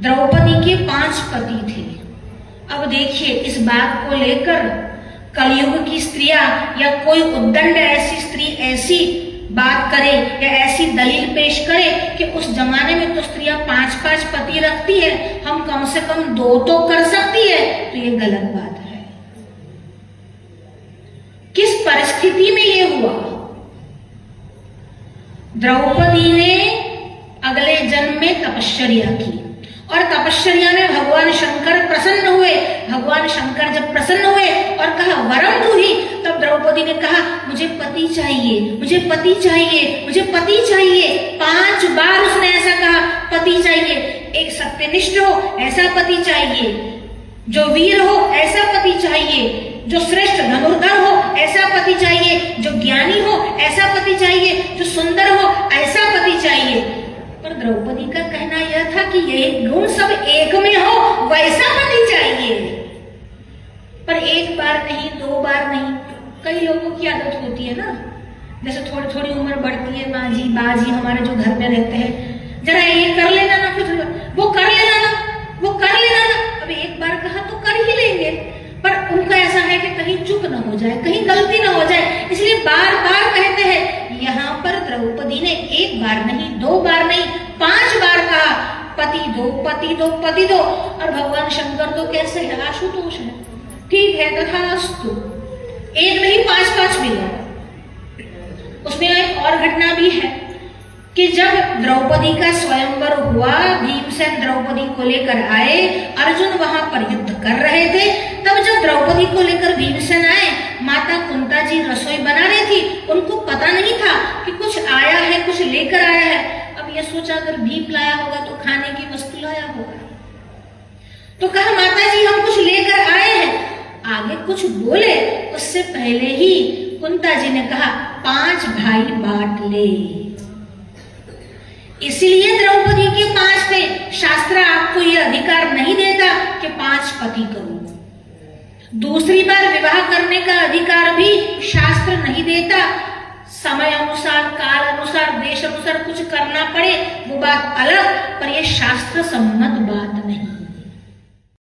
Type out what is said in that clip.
द्रौपदी के 5 पति थे। अब देखिए इस बात को लेकर कलयुग की स्त्रियां या कोई उद्दंड ऐसी स्त्री ऐसी बात करे या ऐसी दलील पेश करे कि उस जमाने में तो स्त्रियां 5-5 पति रखती है, हम कम से कम 2 तो कर सकती है, तो ये गलत बात है। किस परिस्थिति में ये हुआ? द्रौपदी ने अगले जन्म में तपश्चर्या की और तपश्चर्या में भगवान शंकर प्रसन्न हुए। भगवान शंकर जब प्रसन्न हुए और कहा वरम दूही, तब द्रौपदी ने कहा मुझे पति चाहिए, मुझे पति चाहिए, मुझे पति चाहिए। 5 बार उसने ऐसा कहा पति चाहिए। एक सत्यनिष्ठ हो ऐसा पति चाहिए, जो वीर हो ऐसा पति चाहिए, जो श्रेष्ठ धनुर्धर हो ऐसा पति चाहिए, जो ज्ञानी हो ऐसा पति चाहिए, जो सुंदर हो ऐसा पति चाहिए। पर द्रौपदी का कहना यह था कि ये गुण सब एक में हो वैसा पति चाहिए। पर 1 बार नहीं, 2 बार नहीं। कई लोगों की आदत होती है ना, जैसे थोड़ी थोड़ी उम्र बढ़ती है, माँ जी बाजी हमारे जो घर में रहते हैं, जरा ये कर लेना ना, फिर वो कर लेना ना, वो कर लेना ना। अब 1 बार कहा तो कर ही लेंगे, पर उनका ऐसा है कि कहीं चुप ना हो जाए, कहीं गलती ना हो जाए, इसलिए बार बार कहते हैं। यहाँ पर द्रौपदी ने 1 बार नहीं, 2 बार नहीं, 5 बार कहा पति दो, पति दो, पति दो। और भगवान शंकर तो कैसे है, आशुतोष है, ठीक है तथास्तु। 1 नहीं 5-5 मिला। उसमें एक और घटना भी है कि जब द्रौपदी का स्वयंवर हुआ, भीमसेन द्रौपदी को लेकर आए, अर्जुन वहां पर युद्ध कर रहे थे, तब जब द्रौपदी को लेकर भीमसेन आए, माता कुंता जी रसोई बना रही थी। उनको पता नहीं था कि कुछ आया है, कुछ लेकर आया है। अब ये सोचा अगर भीम लाया होगा तो खाने की वस्तु लाया होगा, तो कहा माता जी हम कुछ लेकर आए हैं। आगे कुछ बोले उससे पहले ही कुंता जी ने कहा 5 भाई बांट ले। इसलिए द्रौपदी के 5 थे। शास्त्र आपको यह अधिकार नहीं देता कि 5 पति करो। दूसरी बार विवाह करने का अधिकार भी शास्त्र नहीं देता। समय अनुसार, काल अनुसार, देश अनुसार कुछ करना पड़े वो बात अलग, पर यह शास्त्र सम्मत बात नहीं।